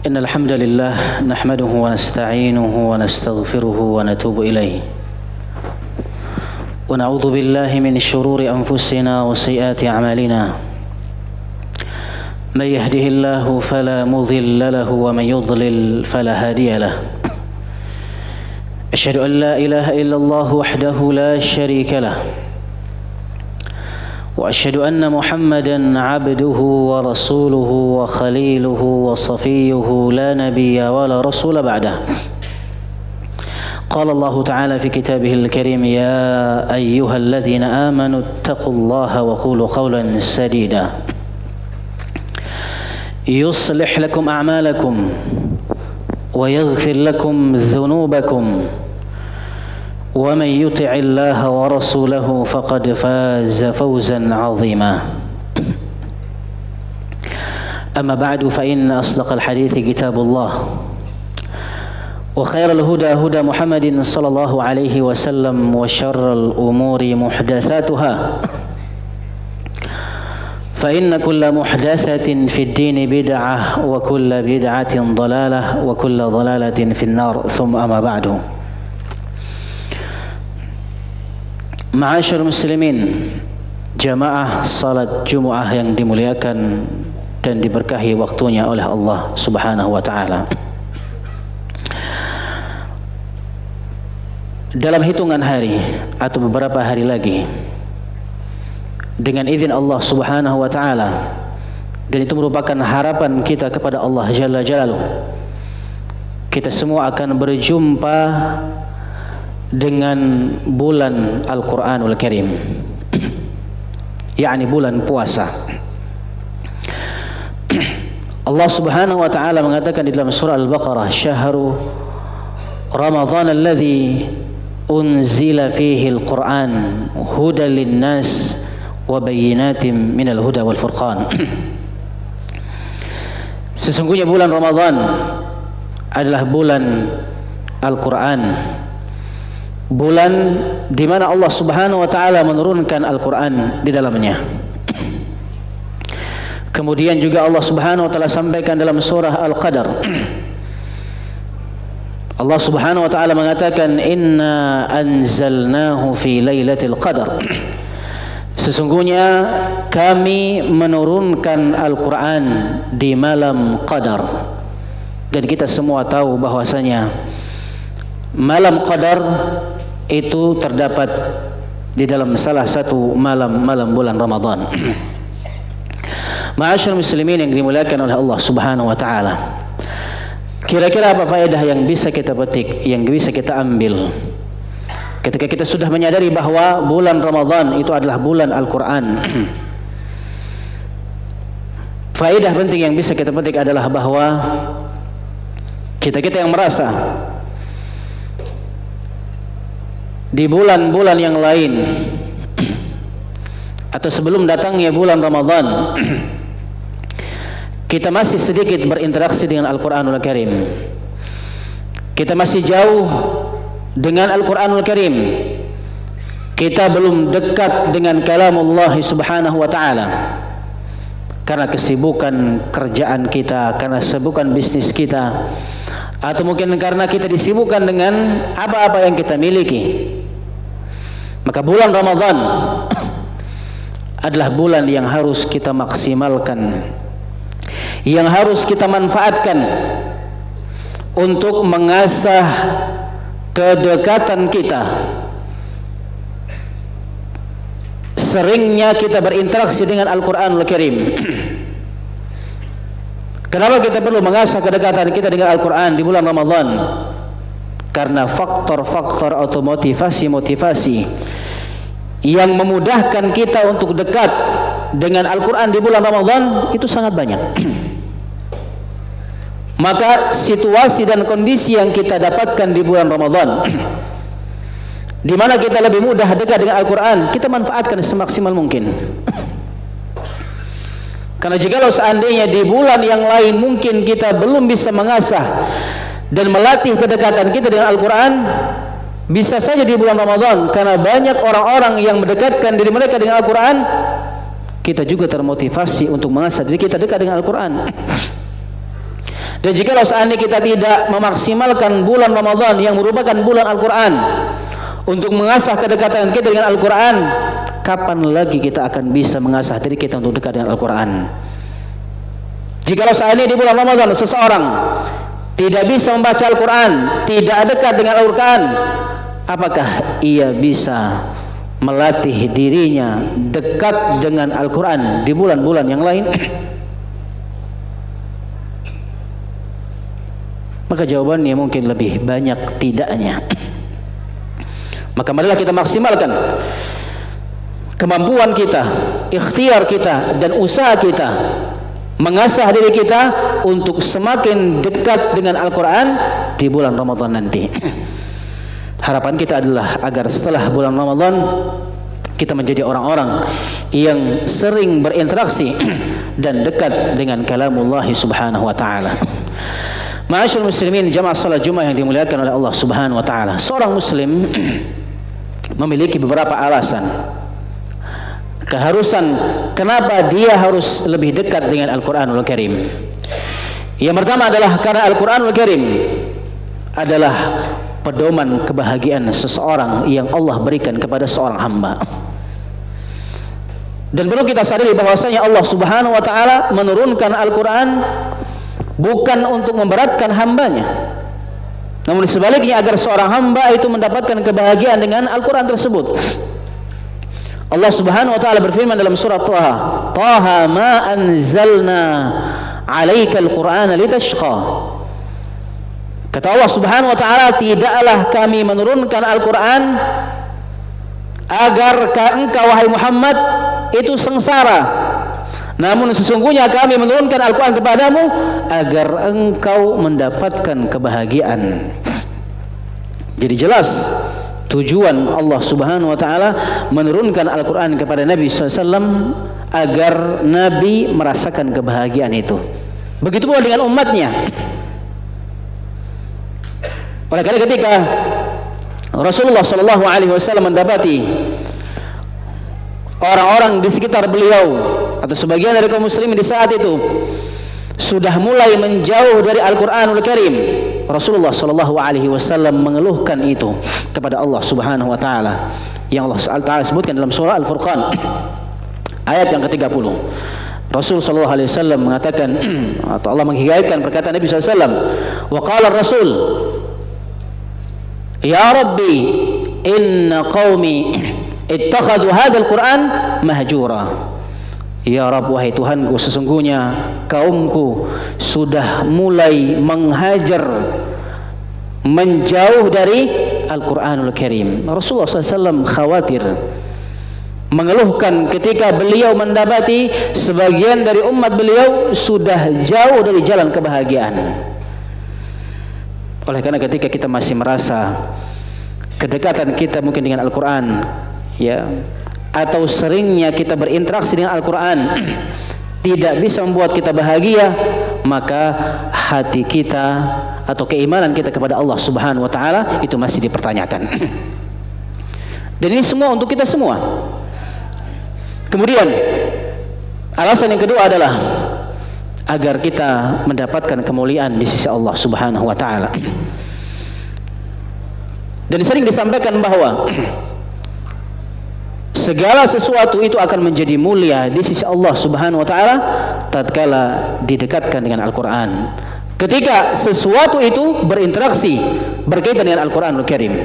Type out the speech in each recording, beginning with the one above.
إن الحمد لله نحمده ونستعينه ونستغفره ونتوب إليه ونعوذ بالله من شرور أنفسنا وسيئات أعمالنا من يهده الله فلا مضل له ومن يضلل فلا هادي له أشهد أن لا إله إلا الله وحده لا شريك له وأشهد أن محمدًا عبده ورسوله وخليله وصفيه لا نبي ولا رسول بعده قال الله تعالى في كتابه الكريم يا أيها الذين آمنوا اتقوا الله وقولوا قولا سديدا يصلح لكم أعمالكم ويغفر لكم ذنوبكم ومن يطع الله ورسوله فقد فاز فوزا عظيما أما بعد فإن أصدق الحديث كتاب الله وخير الهدى هدى محمد صلى الله عليه وسلم وشر الأمور محدثاتها فإن كل محدثة في الدين بدعة وكل بدعة ضلالة وكل ضلالة في النار ثم أما بعد Ma'asyar muslimin, jamaah salat Jumat yang dimuliakan dan diberkahi waktunya oleh Allah Subhanahu wa taala. Dalam hitungan hari atau beberapa hari lagi, dengan izin Allah Subhanahu wa taala, dan itu merupakan harapan kita kepada Allah Jalla Jalaluhu, kita semua akan berjumpa dengan bulan Al-Quranul Karim, yakni bulan puasa. Allah Subhanahu wa taala mengatakan di dalam surah Al-Baqarah, "Syahru Ramadhan alladzi unzila fihi al-Qur'an hudan lin-nas wa bayyinatin minal huda wal furqan." Sesungguhnya bulan Ramadan adalah bulan Al-Quran, bulan di mana Allah Subhanahu wa taala menurunkan Al-Qur'an di dalamnya. Kemudian juga Allah Subhanahu wa taala sampaikan dalam surah Al-Qadar, Allah Subhanahu wa taala mengatakan inna anzalnahu fi lailatul qadar. Sesungguhnya kami menurunkan Al-Qur'an di malam Qadar. Dan kita semua tahu bahwasanya malam Qadar itu terdapat di dalam salah satu malam-malam bulan Ramadan. Ma'asyar muslimin yang dimuliakan oleh Allah Subhanahu wa taala, kira-kira apa faedah yang bisa kita petik, yang bisa kita ambil ketika kita sudah menyadari bahwa bulan Ramadan itu adalah bulan Al-Quran? Faedah penting yang bisa kita petik adalah bahwa kita yang merasa di bulan-bulan yang lain atau sebelum datangnya bulan Ramadan, kita masih sedikit berinteraksi dengan Al-Quranul Karim. Kita masih jauh dengan Al-Quranul Karim. Kita belum dekat dengan kalamullah Subhanahu wa ta'ala karena kesibukan kerjaan kita, karena kesibukan bisnis kita, atau mungkin karena kita disibukkan dengan apa-apa yang kita miliki. Maka bulan Ramadan adalah bulan yang harus kita maksimalkan, yang harus kita manfaatkan untuk mengasah kedekatan kita. Seringnya kita berinteraksi dengan Al-Quranul Karim. Kenapa kita perlu mengasah kedekatan kita dengan Al-Quran di bulan Ramadan? Karena faktor-faktor atau motivasi-motivasi yang memudahkan kita untuk dekat dengan Al-Quran di bulan Ramadan itu sangat banyak. Maka situasi dan kondisi yang kita dapatkan di bulan Ramadan, di mana kita lebih mudah dekat dengan Al-Quran, kita manfaatkan semaksimal mungkin. Karena jikalau seandainya di bulan yang lain mungkin kita belum bisa mengasah dan melatih kedekatan kita dengan Al-Quran, bisa saja di bulan Ramadan, karena banyak orang-orang yang mendekatkan diri mereka dengan Al-Quran, kita juga termotivasi untuk mengasah diri kita dekat dengan Al-Quran. Dan jika seandainya kita tidak memaksimalkan bulan Ramadan yang merupakan bulan Al-Quran untuk mengasah kedekatan kita dengan Al-Quran, kapan lagi kita akan bisa mengasah diri kita untuk dekat dengan Al-Quran? Jika seandainya di bulan Ramadan seseorang tidak bisa membaca Al-Quran, tidak dekat dengan Al-Quran, apakah ia bisa melatih dirinya dekat dengan Al-Quran di bulan-bulan yang lain? Maka jawabannya mungkin lebih banyak tidaknya. Maka marilah kita maksimalkan kemampuan kita, ikhtiar kita, dan usaha kita mengasah diri kita untuk semakin dekat dengan Al-Quran di bulan Ramadan nanti. Harapan kita adalah agar setelah bulan Ramadan kita menjadi orang-orang yang sering berinteraksi dan dekat dengan kalamullah subhanahu wa ta'ala. Ma'asyarul muslimin, jamaah salat Jumat yang dimuliakan oleh Allah Subhanahu wa taala. Seorang muslim memiliki beberapa alasan keharusan kenapa dia harus lebih dekat dengan Al-Qur'anul Karim. Yang pertama adalah karena Al-Qur'anul Karim adalah pedoman kebahagiaan seseorang yang Allah berikan kepada seorang hamba. Dan perlu kita sadari bahwasanya Allah Subhanahu wa taala menurunkan Al-Qur'an bukan untuk memberatkan hambanya, namun sebaliknya agar seorang hamba itu mendapatkan kebahagiaan dengan Al-Quran tersebut. Allah Subhanahu wa ta'ala berfirman dalam surah Taha, Taha ma anzalna alaika al-Qur'ana litashqa. Kata Allah Subhanahu wa ta'ala, tidaklah kami menurunkan Al-Quran agar engkau wahai Muhammad itu sengsara, namun sesungguhnya kami menurunkan Al-Quran kepadamu agar engkau mendapatkan kebahagiaan. Jadi jelas tujuan Allah Subhanahu wa ta'ala menurunkan Al-Quran kepada Nabi SAW agar Nabi merasakan kebahagiaan itu. Begitu pula dengan umatnya. Oleh karena ketika Rasulullah SAW mendapati orang-orang di sekitar beliau atau sebagian dari kaum muslimin di saat itu sudah mulai menjauh dari Al-Qur'anul Karim, Rasulullah SAW mengeluhkan itu kepada Allah Subhanahu wa taala, yang Allah Taala sebutkan dalam surah Al-Furqan ayat yang ke-30. Rasul sallallahu alaihi wasallam mengatakan atau Allah menghikayatkan perkataan Nabi sallallahu alaihi wasallam, wa qala ar-rasul ya rabbi inna qaumi ittakhadhu hadzal Qur'an mahjura. Ya Rabb, wahai Tuhanku, sesungguhnya kaumku sudah mulai menghajar, menjauh dari Al-Quranul Karim. Rasulullah SAW khawatir, mengeluhkan ketika beliau mendapati sebagian dari umat beliau sudah jauh dari jalan kebahagiaan. Oleh karena ketika kita masih merasa kedekatan kita mungkin dengan Al-Quran, ya, atau seringnya kita berinteraksi dengan Al-Quran tidak bisa membuat kita bahagia, maka hati kita atau keimanan kita kepada Allah Subhanahu wa taala itu masih dipertanyakan. Dan ini semua untuk kita semua. Kemudian alasan yang kedua adalah agar kita mendapatkan kemuliaan di sisi Allah Subhanahu wa taala. Dan sering disampaikan bahwa segala sesuatu itu akan menjadi mulia di sisi Allah Subhanahu wa taala tatkala didekatkan dengan Al-Qur'an. Ketika sesuatu itu berinteraksi berkaitan dengan Al-Qur'anul Karim.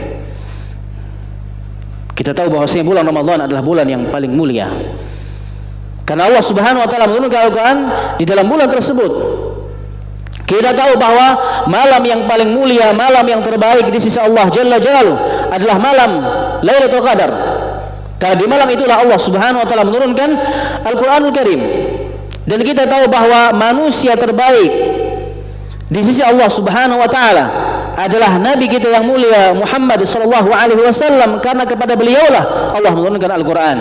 Kita tahu bahwasanya bulan Ramadan adalah bulan yang paling mulia. Karena Allah Subhanahu wa taala menurunkan Al-Qur'an di dalam bulan tersebut. Kita tahu bahwa malam yang paling mulia, malam yang terbaik di sisi Allah Jalla Jalaluhu adalah malam Lailatul Qadar. Karena di malam itulah Allah Subhanahu wa taala menurunkan Al-Qur'anul Karim. Dan kita tahu bahwa manusia terbaik di sisi Allah Subhanahu wa taala adalah nabi kita yang mulia Muhammad sallallahu alaihi wasallam, karena kepada beliaulah Allah menurunkan Al-Qur'an.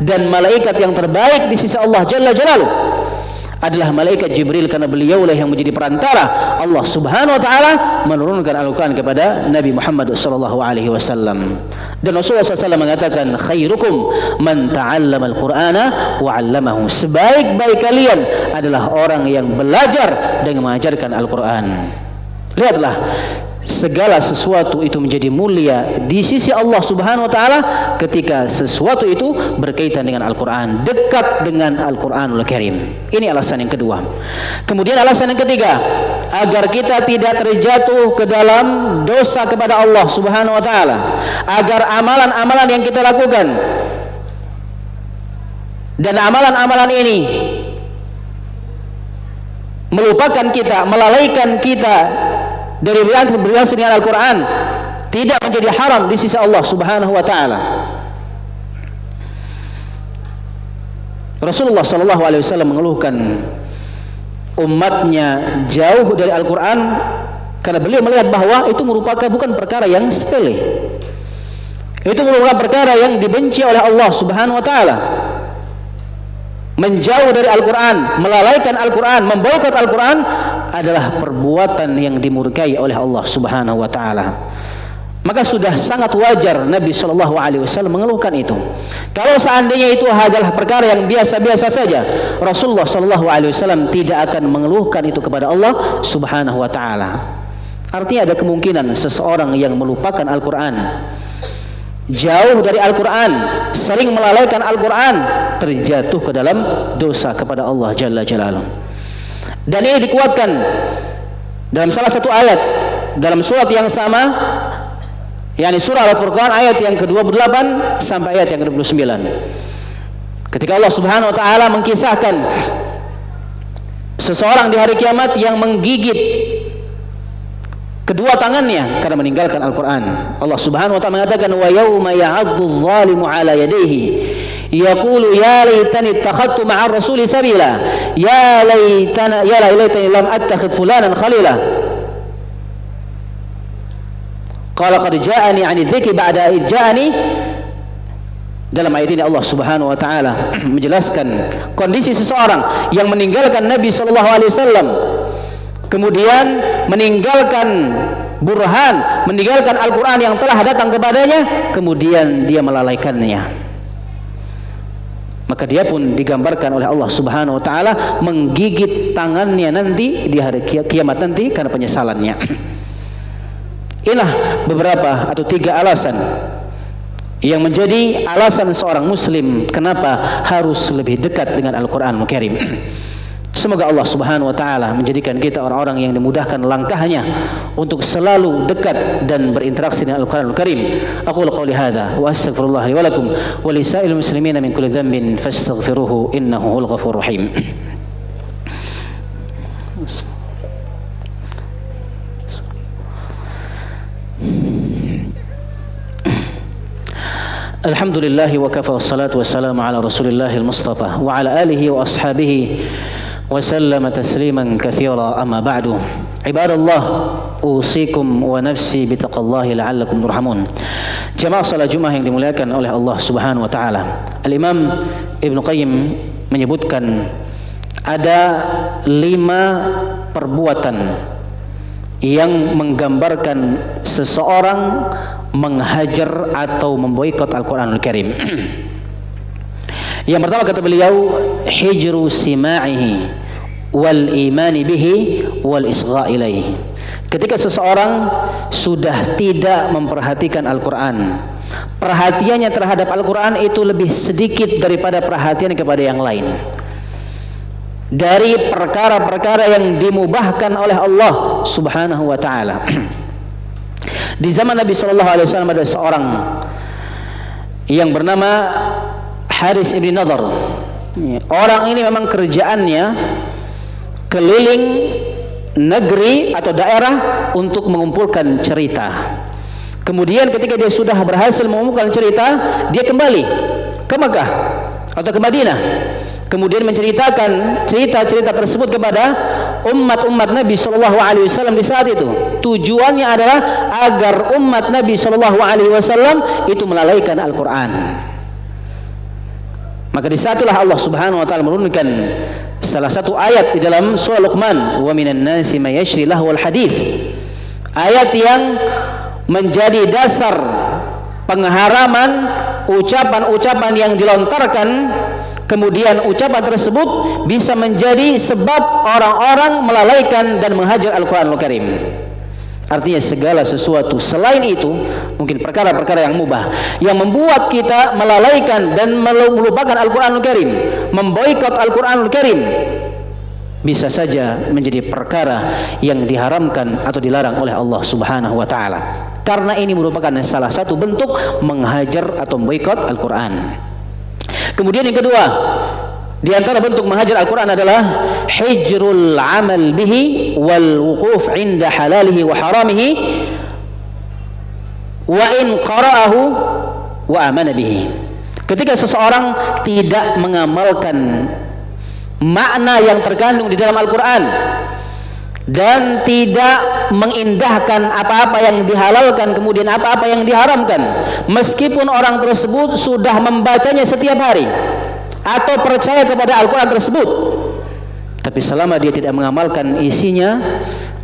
Dan malaikat yang terbaik di sisi Allah Jalla Jalaluhu adalah malaikat Jibril, karena beliaulah yang menjadi perantara Allah Subhanahu wa taala menurunkan Al-Qur'an kepada Nabi Muhammad sallallahu alaihi wasallam. Dan Rasulullah SAW mengatakan, khairukum man ta'allama al-Qur'ana wa 'allamahu. Sebaik-baik kalian adalah orang yang belajar dan mengajarkan Al-Qur'an. Lihatlah, segala sesuatu itu menjadi mulia di sisi Allah Subhanahu wa taala ketika sesuatu itu berkaitan dengan Al-Qur'an, dekat dengan Al-Qur'anul Karim. Ini alasan yang kedua. Kemudian alasan yang ketiga, agar kita tidak terjatuh ke dalam dosa kepada Allah Subhanahu wa taala, agar amalan-amalan yang kita lakukan dan amalan-amalan ini melupakan kita, melalaikan kita dari beribadah dengan Al-Quran, tidak menjadi haram di sisi Allah Subhanahu wa taala. Rasulullah sallallahu alaihi wasallam mengeluhkan umatnya jauh dari Al-Quran karena beliau melihat bahwa itu merupakan bukan perkara yang sepele. Itu merupakan perkara yang dibenci oleh Allah Subhanahu wa taala. Menjauh dari Al-Quran, melalaikan Al-Quran, memboikot Al-Quran adalah perbuatan yang dimurkai oleh Allah Subhanahu wa taala. Maka sudah sangat wajar Nabi sallallahu alaihi wasallam mengeluhkan itu. Kalau seandainya itu adalah perkara yang biasa-biasa saja, Rasulullah sallallahu alaihi wasallam tidak akan mengeluhkan itu kepada Allah Subhanahu wa taala. Artinya ada kemungkinan seseorang yang melupakan Al-Quran, jauh dari Al-Quran, sering melalaikan Al-Quran, terjatuh ke dalam dosa kepada Allah Jalla Jalaluhu. Dan ini dikuatkan dalam salah satu ayat dalam surat yang sama, yakni surah Al-Furqan ayat yang ke-28 sampai ayat yang ke-29. Ketika Allah Subhanahu wa taala mengkisahkan seseorang di hari kiamat yang menggigit kedua tangannya karena meninggalkan Al-Quran. Allah Subhanahu wa taala mengatakan, wa yauma ya'addu adh-dhalimu 'ala yadayhi yaqulu ya laitani ittakhadtu ma'a ar-rasuli sabila ya laitani lam attakhidh fulanan khalila qala qad ja'ani 'ani dzikri ba'da id ja'ani. Dalam ayat ini Allah Subhanahu wa taala menjelaskan kondisi seseorang yang meninggalkan Nabi sallallahu alaihi wasallam, kemudian meninggalkan burhan, meninggalkan Al-Quran yang telah datang kepadanya, kemudian dia melalaikannya. Maka dia pun digambarkan oleh Allah Subhanahu wa taala menggigit tangannya nanti di hari kiamat nanti karena penyesalannya. Inilah beberapa atau 3 alasan yang menjadi alasan seorang muslim kenapa harus lebih dekat dengan Al-Quranul Karim. Semoga Allah Subhanahu wa taala menjadikan kita orang-orang yang dimudahkan langkahnya untuk selalu dekat dan berinteraksi dengan Al-Qur'anul Karim. Aqulu qouli hadza wa astaghfirullah li wa lakum wa li sa'il muslimina min kulli dhanbin fastaghfiruhu innahu huwal ghafurur rahim. Alhamdulillah wa kafa wassalatu wassalamu ala Rasulillahil Mustafa wa ala alihi wa ashabihi وسلم تسليما كثيرا أما بعد عباد الله أوصيكم ونفسي بتقوى الله لعلكم ترحمون. Jamaah salat Jumat yang dimuliakan oleh Allah Subhanahu wa taala. Al-Imam Ibnu Qayyim menyebutkan ada 5 perbuatan yang menggambarkan seseorang menghajar atau memboikot Al-Qur'anul Karim. Yang pertama kata beliau, hijru sima'ihi wal imani bihi wal isgha ilaihi. Ketika seseorang sudah tidak memperhatikan Al-Quran, perhatiannya terhadap Al-Quran itu lebih sedikit daripada perhatian kepada yang lain, dari perkara-perkara yang dimubahkan oleh Allah Subhanahu wa taala. Di zaman Nabi sallallahu alaihi wasallam ada seorang yang bernama Haris ibn Nadhr. Orang ini memang kerjaannya keliling negeri atau daerah untuk mengumpulkan cerita. Kemudian ketika dia sudah berhasil mengumpulkan cerita, dia kembali ke Mekah atau ke Madinah. Kemudian menceritakan cerita-cerita tersebut kepada umat-umat Nabi sallallahu alaihi wasallam di saat itu. Tujuannya adalah agar umat Nabi sallallahu alaihi wasallam itu melalaikan Al-Qur'an. Maka di saat itulah Allah Subhanahu wa taala menurunkan salah satu ayat di dalam surah Luqman, wa minan nasi may yashri lahwal hadits, ayat yang menjadi dasar pengharaman ucapan-ucapan yang dilontarkan, kemudian ucapan tersebut bisa menjadi sebab orang-orang melalaikan dan menghajar Al-Quranul Karim. Artinya segala sesuatu selain itu, mungkin perkara-perkara yang mubah yang membuat kita melalaikan dan melupakan Al-Quranul Karim, memboikot Al-Quranul Karim, bisa saja menjadi perkara yang diharamkan atau dilarang oleh Allah Subhanahu wa taala. Karena ini merupakan salah satu bentuk menghajar atau memboikot Al-Quran. Kemudian yang kedua, di antara bentuk menghajar Al-Quran adalah hijrul amal bihi wal wuquf inda halalihi wa haramihi wa in qara'ahu wa amana bihi. Ketika seseorang tidak mengamalkan makna yang terkandung di dalam Al-Quran dan tidak mengindahkan apa-apa yang dihalalkan, kemudian apa-apa yang diharamkan, meskipun orang tersebut sudah membacanya setiap hari atau percaya kepada Al-Quran tersebut, tapi selama dia tidak mengamalkan isinya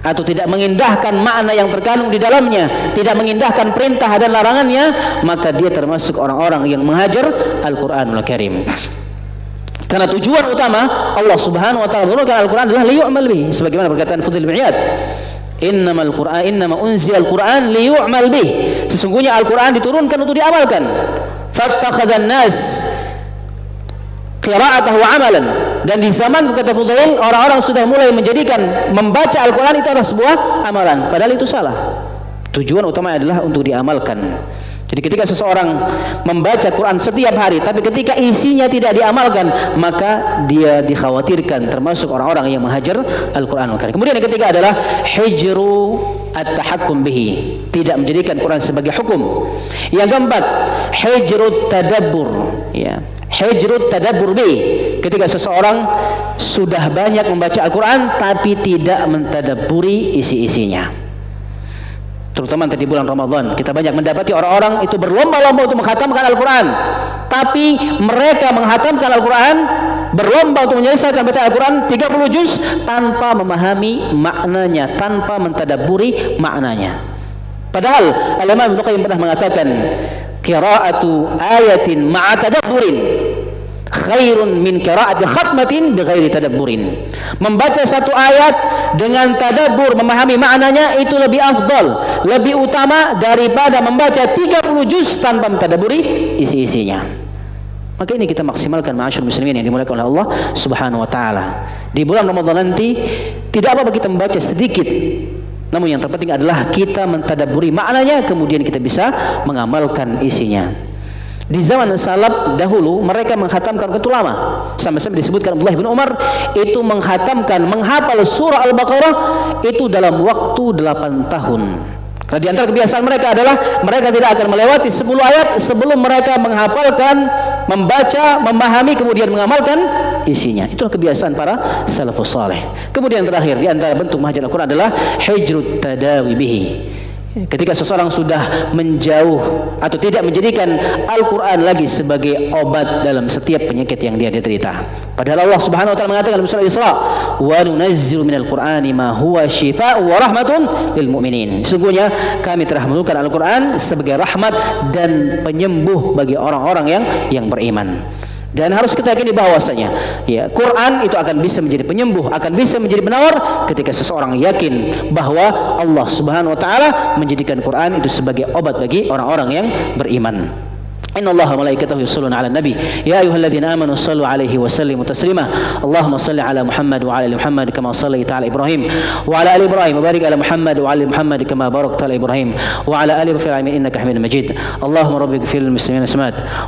atau tidak mengindahkan makna yang terkandung di dalamnya, tidak mengindahkan perintah dan larangannya, maka dia termasuk orang-orang yang menghajar Al-Quranul Karim. Karena tujuan utama Allah Subhanahu wa taala menurunkan Al-Quran adalah liyu'mal bihi, sebagaimana perkataan Fudail bin Iyad, innama unzila al-Quran liyu'mal bihi, sesungguhnya Al-Quran diturunkan untuk diamalkan. Fattakhadhan nas qira'atahu amalan, dan di zaman kata Fudail, orang-orang sudah mulai menjadikan membaca Al-Quran itu adalah sebuah amalan, padahal itu salah. Tujuan utama adalah untuk diamalkan. Jadi ketika seseorang membaca Quran setiap hari, tapi ketika isinya tidak diamalkan, maka dia dikhawatirkan termasuk orang-orang yang menghajar Al-Quran. Kemudian yang ketiga adalah hijru at-tahakkum bihi, tidak menjadikan Quran sebagai hukum. Yang keempat, hijru tadabbur, ya. Hijru tadabbur bihi, ketika seseorang sudah banyak membaca Al-Quran tapi tidak mentadabburi isi-isinya. Terutama di bulan Ramadan, kita banyak mendapati orang-orang itu berlomba-lomba untuk menghatamkan Al-Quran, tapi mereka menghatamkan Al-Quran, berlomba untuk menyelesaikan bacaan Al-Quran 30 juz tanpa memahami maknanya, tanpa mentadabburi maknanya. Padahal Al-Imam Ibnu Qayyim pernah mengatakan, qira'atu ayatin ma'a tadabburin khairun min qira'ati khatmatin bighairi tadabburin. Membaca satu ayat dengan tadabbur, memahami maknanya, itu lebih afdal, lebih utama daripada membaca 30 juz tanpa mentadabburi isi-isinya. Maka ini kita maksimalkan ma'asyur muslimin yang dimuliakan oleh Allah Subhanahu wa taala. Di bulan Ramadan nanti tidak apa-apa kita membaca sedikit, namun yang terpenting adalah kita mentadabburi maknanya, kemudian kita bisa mengamalkan isinya. Di zaman salaf dahulu mereka menghatamkan itu lama. Sampai-sampai disebutkan Abdullah bin Umar itu menghatamkan, menghafal surah Al-Baqarah itu dalam waktu 8 tahun. Karena di antara kebiasaan mereka adalah mereka tidak akan melewati 10 ayat sebelum mereka menghafalkan, membaca, memahami, kemudian mengamalkan isinya. Itulah kebiasaan para salafus saleh. Kemudian terakhir di antara bentuk menghajar Al-Quran adalah hijrut tadawi bihi. Ketika seseorang sudah menjauh atau tidak menjadikan Al-Quran lagi sebagai obat dalam setiap penyakit yang dia derita. Padahal Allah Subhanahu wa taala mengatakan dalam surah Al-Isra, "Wa nunazzilu minal Qur'ani ma huwa syifaa'un wa rahmatun lil mu'minin." Sesungguhnya kami telah menurunkan Al-Quran sebagai rahmat dan penyembuh bagi orang-orang yang beriman. Dan harus kita yakini bahwasanya ya, Quran itu akan bisa menjadi penyembuh, akan bisa menjadi penawar ketika seseorang yakin bahwa Allah Subhanahu wa taala menjadikan Quran itu sebagai obat bagi orang-orang yang beriman. Inna Allah wa malaikatahu yusholluna 'alan nabi ya ayyuhalladzina amanu shallu 'alaihi wa sallimu taslima. Allahumma shalli 'ala Muhammad wa 'ala ali Muhammad kama shallaita 'ala Ibrahim wa 'ala ali Ibrahim wa barik 'ala Muhammad wa 'ala ali Muhammad kama barakta 'ala Ibrahim wa 'ala ali fil 'alamin innaka Hamidum Majid. Allahumma rabbighfir lil muslimina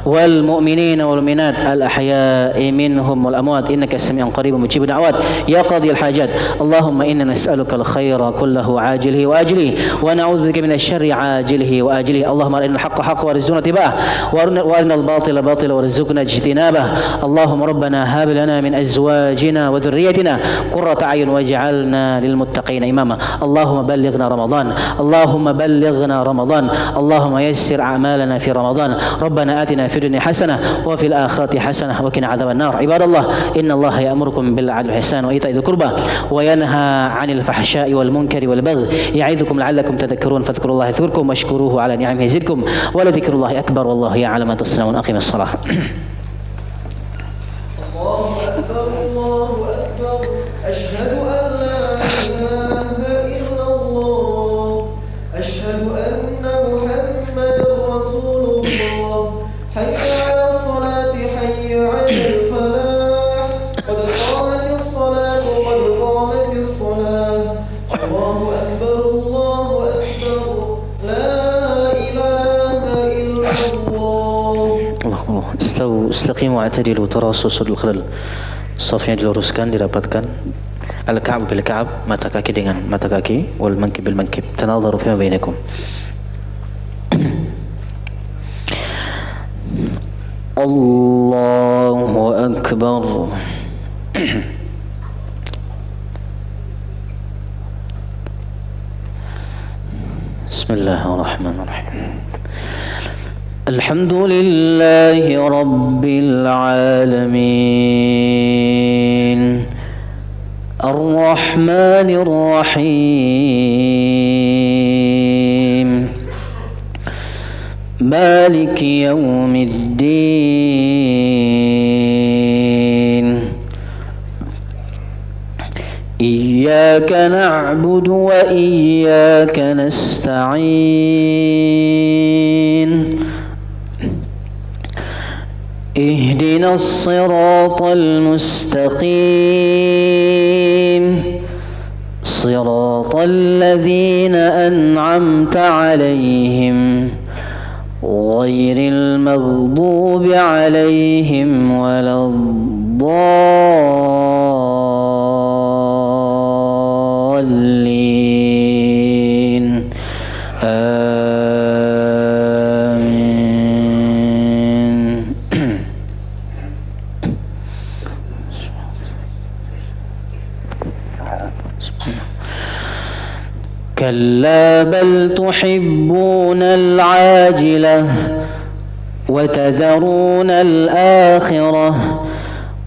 wal mu'minina wal mu'minat al ahya'i minhum wal amwat innaka sami'un qaribun mujibud da'wat ya qadiyal hajat. Allahumma inna nas'aluka al khaira kullahu 'ajilihi wa ajilihi wa na'udzubika minasy syarri 'ajilihi wa ajilihi. Allahumma arinal haqqa haqqan warzuqna ittiba'ah وأرنا الباطل باطلا وارزقنا اجتنابه. اللهم ربنا هب لنا من أزواجنا وذريتنا قرة أعين واجعلنا للمتقين إماما. اللهم بلغنا رمضان، اللهم بلغنا رمضان، اللهم يسر أعمالنا في رمضان. ربنا آتنا في الدنيا حسنة وفي الآخرة حسنة وقنا عذاب النار. عباد الله، إن الله يأمركم بالعدل والإحسان وإيتاء ذي القربى وينهى عن الفحشاء والمنكر والبغي يعظكم لعلكم تذكرون. فاذكروا الله يذكركم واشكروه على نعمه يزدكم ولذكر الله أكبر والله يعلم ما تصنعون. أقم الصلاة. الله أكبر الله أكبر أشهد أن لا إله إلا الله أشهد أن محمدا رسول الله. حي على الصلاة حي على الفلاح قد قامت الصلاة قد قامت الصلاة. الله أكبر الله أكبر لا إله إلا الله. Allah istaqimu wa'tadilu tarasu sudul khilal. Safnya diluruskan, dirapatkan. Al-ka'b bil ka'b, mata kaki dengan mata kaki, wal mankib bil mankib. Tanadharu fima bainakum. Allahu akbar. Bismillahirrahmanirrahim. الحمد لله رب العالمين الرحمن الرحيم مالك يوم الدين إياك نعبد وإياك نستعين اهدنا الصراط المستقيم صراط الذين أنعمت عليهم غير المغضوب عليهم ولا الضالين. كلا بل تحبون العاجلة وتذرون الآخرة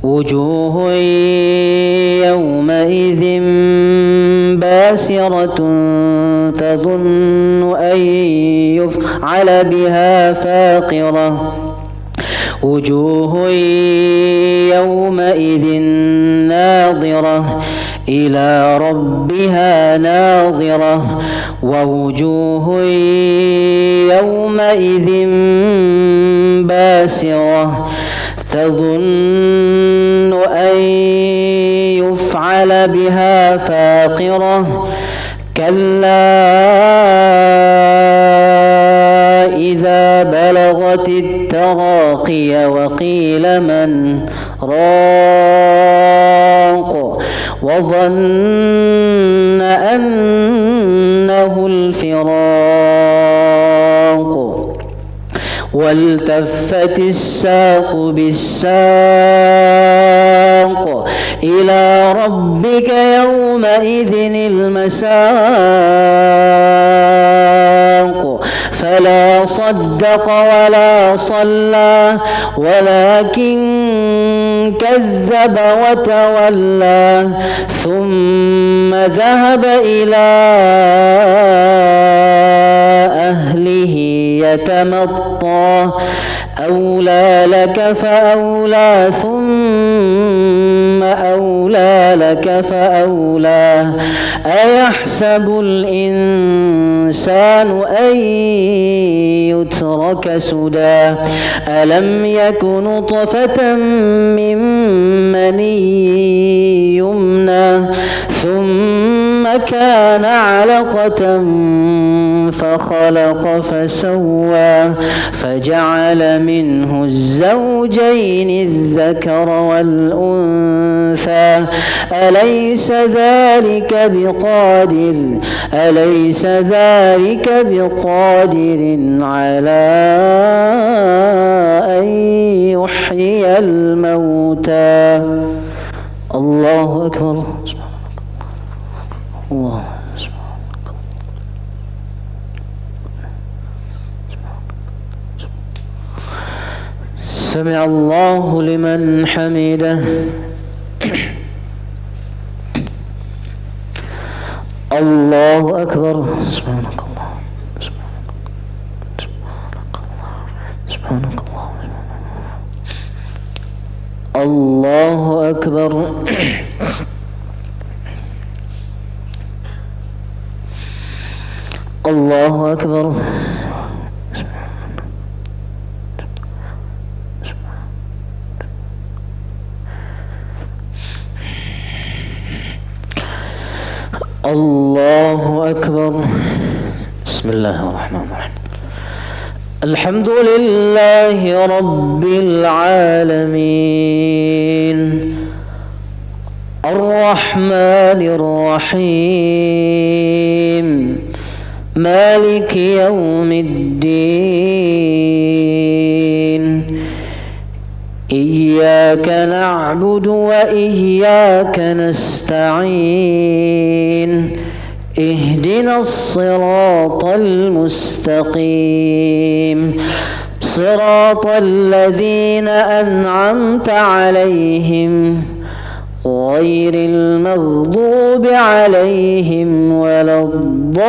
وجوه يومئذ باسرة تظن أن يفعل بها فاقرة وجوه يومئذ ناظرة إلى ربها ناظرة ووجوه يومئذ باسرة تظن أن يفعل بها فاقرة كلا إذا بلغت التراقي وقيل من راق وظن أنه الفراق والتفت الساق بالساق إلى ربك يومئذ المساق فلا صدق ولا صلى ولكن كذب وتولى ثم ذهب إلى أهله يتمطى أولى لك فأولى ثم أولى لك فأولى أيحسب الإنسان أن يترك سدى ألم يك نطفة من مني يمنى ثم كان علقة فخلق فسوى فجعل منه الزوجين الذكر والأنثى أليس ذلك بقادر على سمع الله لمن حمده الله أكبر سبحانك الله سبحانك الله الله أكبر الله أكبر الله أكبر بسم الله الرحمن الرحيم الحمد لله رب العالمين الرحمن الرحيم مالك يوم الدين إياك نعبد وإياك نستعين اهدنا الصراط المستقيم صراط الذين أنعمت عليهم غير المغضوب عليهم ولا الضالين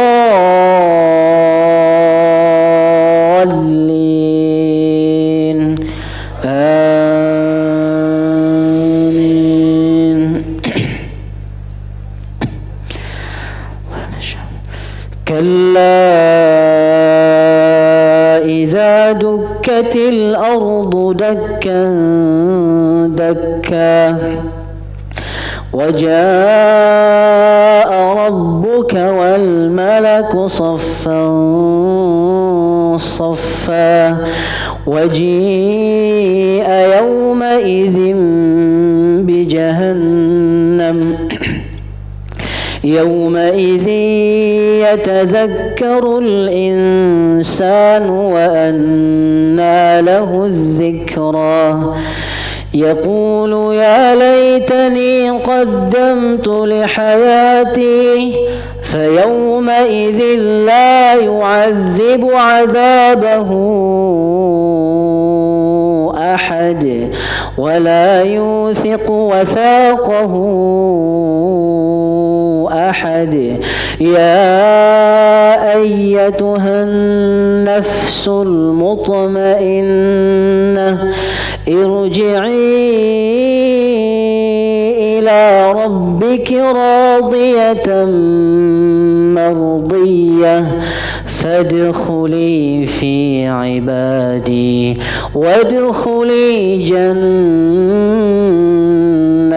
آمين كلا إذا دكت الأرض دكا دكا وجاء ربك والملك صفا صفا وجيء يومئذ بجهنم يومئذ يتذكر الإنسان وأنى له الذكرى يقول يا ليتني قدمت لحياتي فيومئذ لا يعذب عذابه أحد ولا يوثق وثاقه أحد يا أيتها النفس المطمئنة ارجعي إلى ربك راضية مرضية فادخلي في عبادي وادخلي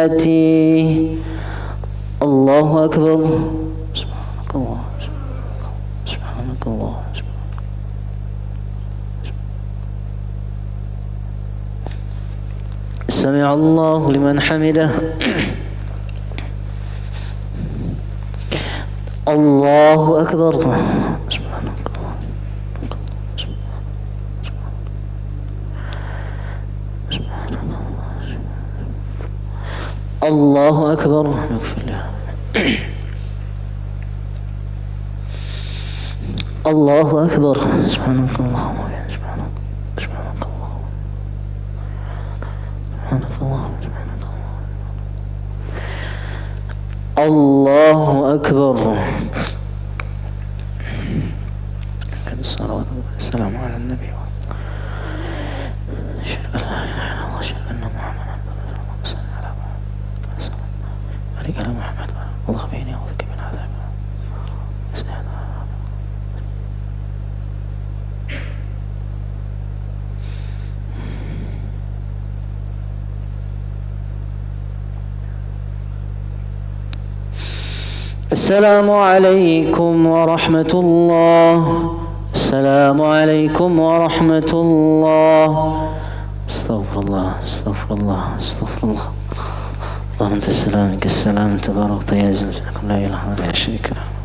جنتي الله أكبر سبحانك الله سبحانك الله سمع الله لمن حمده الله أكبر سبحانك الله أكبر الله أكبر سبحانك اللهم سبحانك الله سبحانك الله الله أكبر الصلاة والسلام على النبي أشهد أن لا إله إلا الله أشهد أن محمدا رسول الله صلى الله عليه وسلم عليك على محمد الله بيني وبك من عذاب السلام عليكم ورحمة الله السلام عليكم ورحمة الله استغفر الله استغفر الله استغفر الله اللهم انت السلام منك السلام تبارك يا ذا الجلال لا اله الا انت لا شريك له